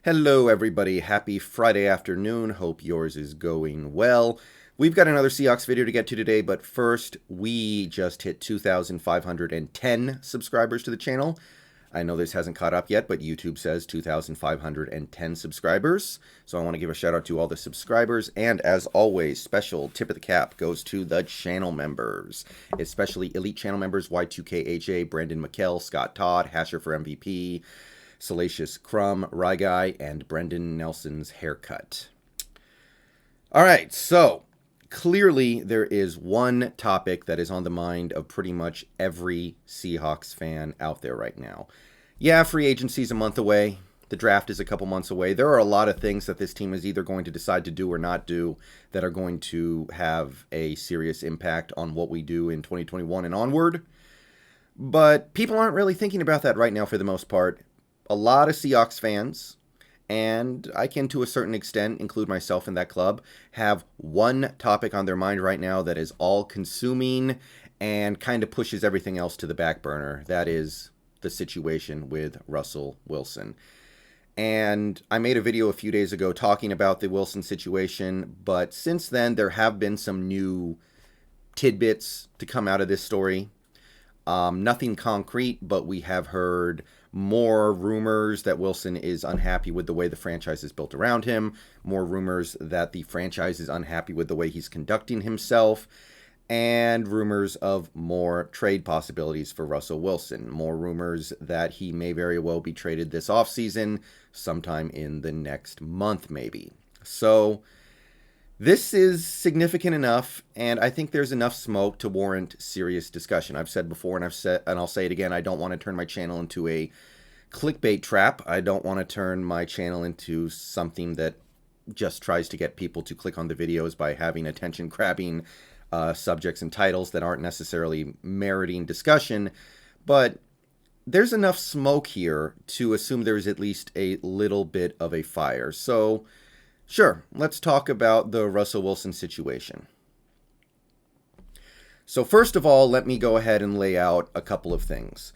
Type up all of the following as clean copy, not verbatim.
Hello, everybody. Happy Friday afternoon. Hope yours is going well. We've got another Seahawks video to get to today, but first, we just hit 2,510 subscribers to the channel. I know this hasn't caught up yet, but YouTube says 2,510 subscribers. So I want to give a shout out to all the subscribers. And as always, special tip of the cap goes to the channel members, especially elite channel members Y2KHA, Brendon, Mikel, Scott, Todd, Hasher for MVP, Salacious, Crumb, Ryguy, and Brendon Nelson's haircut. All right, so clearly there is one topic that is on the mind of pretty much every Seahawks fan out there right now. Yeah, free agency is a month away. The draft is a couple months away. There are a lot of things that this team is either going to decide to do or not do that are going to have a serious impact on what we do in 2021 and onward. But people aren't really thinking about that right now for the most part. A lot of Seahawks fans, and I can to a certain extent include myself in that club, have one topic on their mind right now that is all-consuming and kind of pushes everything else to the back burner. That is the situation with Russell Wilson. And I made a video a few days ago talking about the Wilson situation, but since then there have been some new tidbits to come out of this story. Nothing concrete, but we have heard more rumors that Wilson is unhappy with the way the franchise is built around him, more rumors that the franchise is unhappy with the way he's conducting himself, and rumors of more trade possibilities for Russell Wilson, more rumors that he may very well be traded this offseason, sometime in the next month maybe. So this is significant enough, and I think there's enough smoke to warrant serious discussion. I've said before, and I'll say it again, I don't want to turn my channel into a clickbait trap. I don't want to turn my channel into something that just tries to get people to click on the videos by having attention-grabbing subjects and titles that aren't necessarily meriting discussion. But there's enough smoke here to assume there's at least a little bit of a fire. So sure, let's talk about the Russell Wilson situation. So first of all, let me go ahead and lay out a couple of things.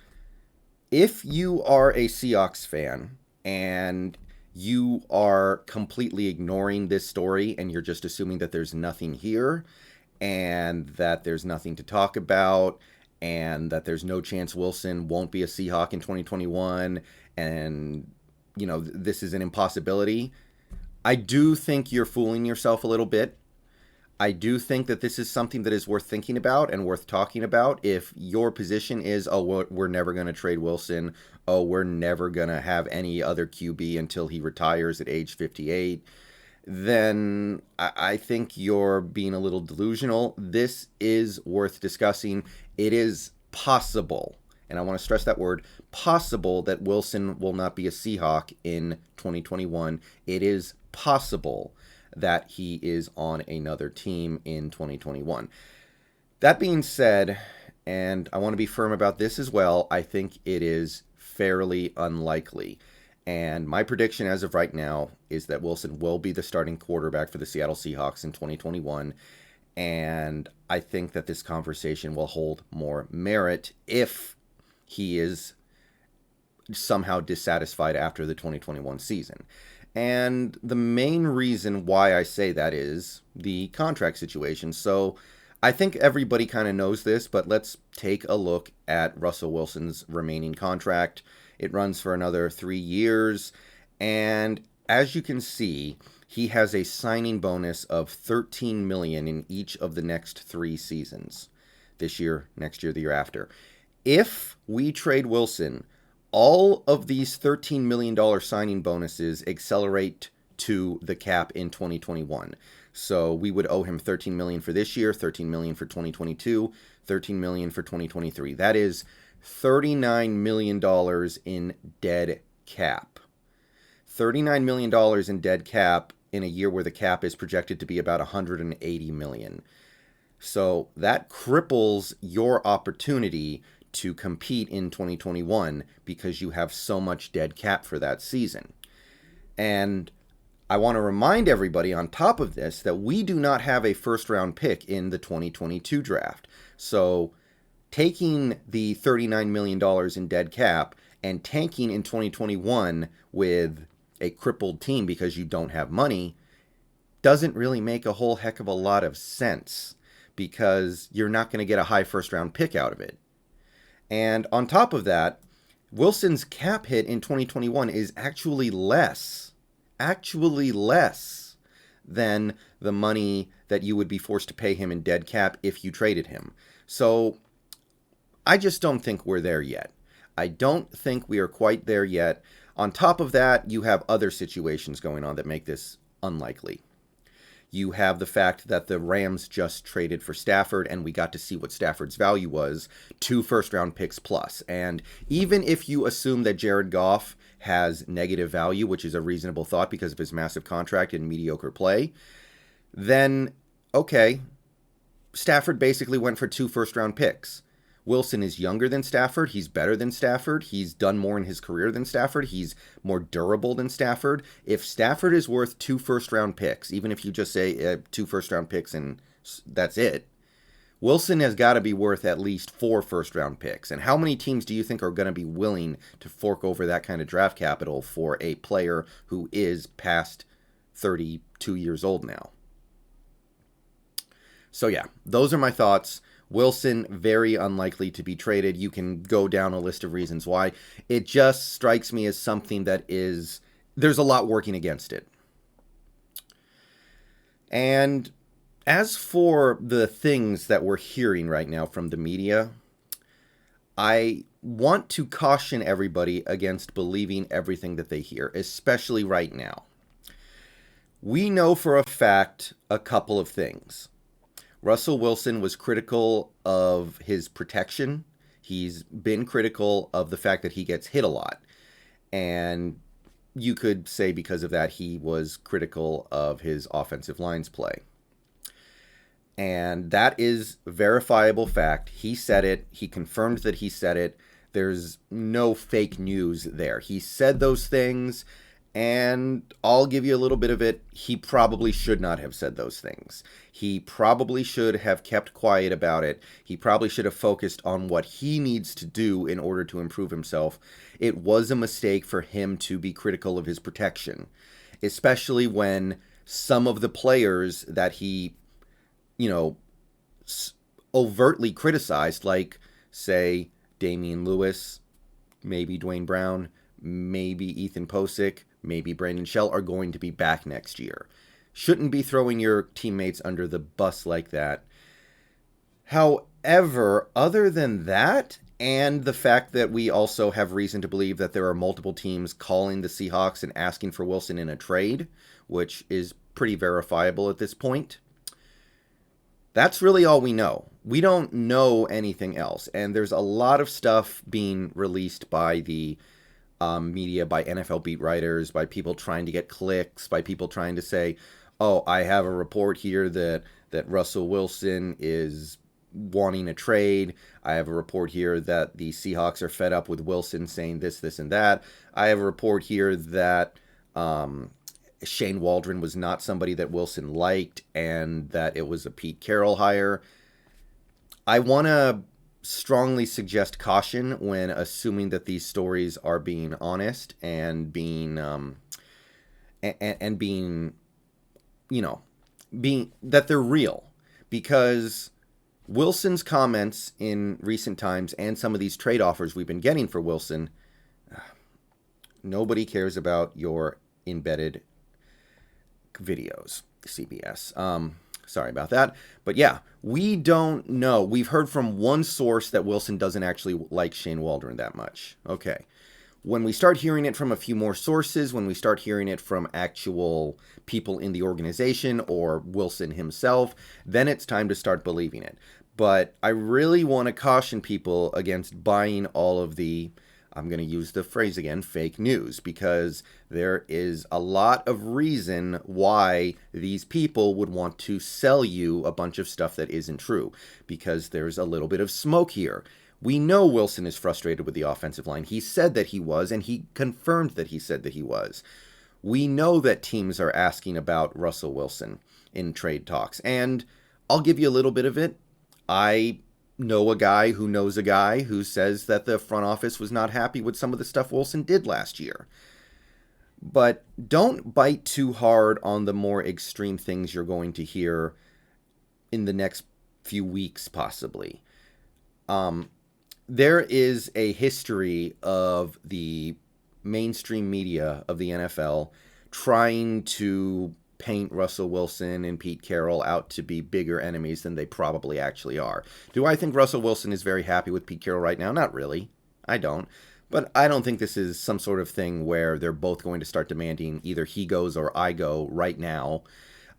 If you are a Seahawks fan and you are completely ignoring this story and you're just assuming that there's nothing here and that there's nothing to talk about and that there's no chance Wilson won't be a Seahawk in 2021 and, you know, this is an impossibility, I do think you're fooling yourself a little bit. I do think that this is something that is worth thinking about and worth talking about. If your position is, oh, we're never going to trade Wilson, oh, we're never going to have any other QB until he retires at age 58, then I think you're being a little delusional. This is worth discussing. It is possible, and I want to stress that word, possible, that Wilson will not be a Seahawk in 2021. It is possible that he is on another team in 2021. That being said, and I want to be firm about this as well, I think it is fairly unlikely. And my prediction as of right now is that Wilson will be the starting quarterback for the Seattle Seahawks in 2021. And I think that this conversation will hold more merit if he is somehow dissatisfied after the 2021 season. And the main reason why I say that is the contract situation. So I think everybody kind of knows this, but let's take a look at Russell Wilson's remaining contract. It runs for another 3 years. And as you can see, he has a signing bonus of $13 million in each of the next 3 seasons. This year, next year, the year after. If we trade Wilson, all of these $13 million signing bonuses accelerate to the cap in 2021. So we would owe him $13 million for this year, $13 million for 2022, $13 million for 2023. That is $39 million in dead cap. $39 million in dead cap in a year where the cap is projected to be about $180 million. So that cripples your opportunity to compete in 2021 because you have so much dead cap for that season. And I want to remind everybody on top of this that we do not have a first round pick in the 2022 draft. So taking the $39 million in dead cap and tanking in 2021 with a crippled team because you don't have money doesn't really make a whole heck of a lot of sense, because you're not going to get a high first round pick out of it. And on top of that, Wilson's cap hit in 2021 is actually less than the money that you would be forced to pay him in dead cap if you traded him. So I just don't think we're there yet. I don't think we are quite there yet. On top of that, you have other situations going on that make this unlikely. You have the fact that the Rams just traded for Stafford, and we got to see what Stafford's value was, 2 first-round picks plus. And even if you assume that Jared Goff has negative value, which is a reasonable thought because of his massive contract and mediocre play, then, okay, Stafford basically went for 2 first-round picks. Wilson is younger than Stafford. He's better than Stafford. He's done more in his career than Stafford. He's more durable than Stafford. If Stafford is worth 2 first-round picks, even if you just say 2 first-round picks and that's it, Wilson has got to be worth at least 4 first-round picks. And how many teams do you think are going to be willing to fork over that kind of draft capital for a player who is past 32 years old now? So yeah, those are my thoughts. Wilson, very unlikely to be traded. You can go down a list of reasons why. It just strikes me as something that there's a lot working against it. And as for the things that we're hearing right now from the media, I want to caution everybody against believing everything that they hear, especially right now. We know for a fact a couple of things. Russell Wilson was critical of his protection. He's been critical of the fact that he gets hit a lot. And you could say because of that, he was critical of his offensive line's play. And that is verifiable fact. He said it. He confirmed that he said it. There's no fake news there. He said those things. And I'll give you a little bit of it. He probably should not have said those things. He probably should have kept quiet about it. He probably should have focused on what he needs to do in order to improve himself. It was a mistake for him to be critical of his protection, especially when some of the players that he, overtly criticized, like, say, Damian Lewis, maybe Dwayne Brown, maybe Ethan Posick, maybe Brandon Shell, are going to be back next year. Shouldn't be throwing your teammates under the bus like that. However, other than that, and the fact that we also have reason to believe that there are multiple teams calling the Seahawks and asking for Wilson in a trade, which is pretty verifiable at this point, that's really all we know. We don't know anything else. And there's a lot of stuff being released by the media, by NFL beat writers, by people trying to get clicks, by people trying to say, oh, I have a report here that Russell Wilson is wanting a trade. I have a report here that the Seahawks are fed up with Wilson saying this, and that. I have a report here that Shane Waldron was not somebody that Wilson liked and that it was a Pete Carroll hire. I want to strongly suggest caution when assuming that these stories are being honest and being being that they're real, because Wilson's comments in recent times and some of these trade offers we've been getting for Wilson, nobody cares about your embedded videos, CBS. Sorry about that. But yeah, we don't know. We've heard from one source that Wilson doesn't actually like Shane Waldron that much. Okay. When we start hearing it from a few more sources, when we start hearing it from actual people in the organization or Wilson himself, then it's time to start believing it. But I really want to caution people against buying all of the, I'm going to use the phrase again, fake news, because there is a lot of reason why these people would want to sell you a bunch of stuff that isn't true, because there's a little bit of smoke here. We know Wilson is frustrated with the offensive line. He said that he was, and he confirmed that he said that he was. We know that teams are asking about Russell Wilson in trade talks, and I'll give you a little bit of it. I know a guy who knows a guy who says that the front office was not happy with some of the stuff Wilson did last year. But don't bite too hard on the more extreme things you're going to hear in the next few weeks, possibly. There is a history of the mainstream media of the NFL trying to paint Russell Wilson and Pete Carroll out to be bigger enemies than they probably actually are. Do I think Russell Wilson is very happy with Pete Carroll right now? Not really. I don't. But I don't think this is some sort of thing where they're both going to start demanding either he goes or I go right now.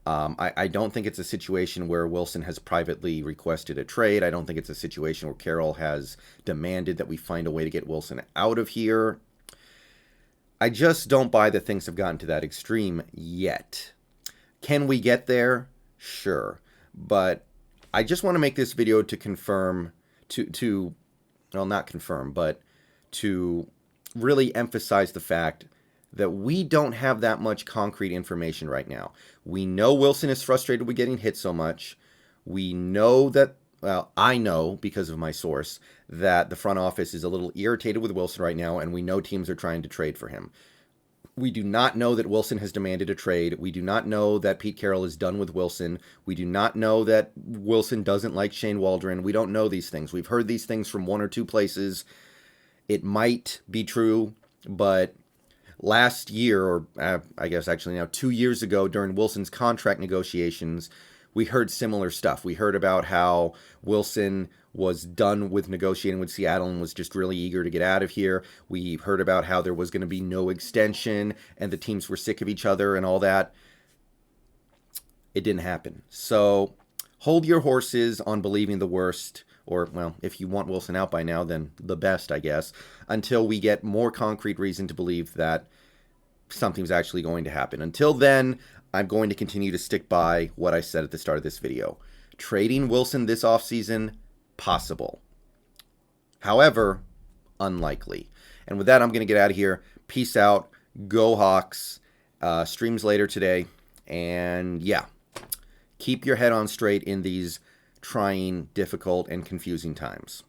I don't think it's a situation where Wilson has privately requested a trade. I don't think it's a situation where Carroll has demanded that we find a way to get Wilson out of here. I just don't buy that things have gotten to that extreme yet. Can we get there? Sure. But I just want to make this video to confirm, well, not confirm, but to really emphasize the fact that we don't have that much concrete information right now. We know Wilson is frustrated with getting hit so much. We know that, well, I know because of my source, that the front office is a little irritated with Wilson right now, and we know teams are trying to trade for him. We do not know that Wilson has demanded a trade. We do not know that Pete Carroll is done with Wilson. We do not know that Wilson doesn't like Shane Waldron. We don't know these things. We've heard these things from one or two places. It might be true, but last year, or I guess actually now 2 years ago, during Wilson's contract negotiations, we heard similar stuff. We heard about how Wilson was done with negotiating with Seattle and was just really eager to get out of here. We heard about how there was going to be no extension and the teams were sick of each other and all that. It didn't happen. So hold your horses on believing the worst, or, well, if you want Wilson out by now, then the best, I guess, until we get more concrete reason to believe that something's actually going to happen. Until then, I'm going to continue to stick by what I said at the start of this video. Trading Wilson this offseason, possible. However, unlikely. And with that, I'm going to get out of here. Peace out. Go Hawks. Streams later today. And yeah, keep your head on straight in these trying, difficult, and confusing times.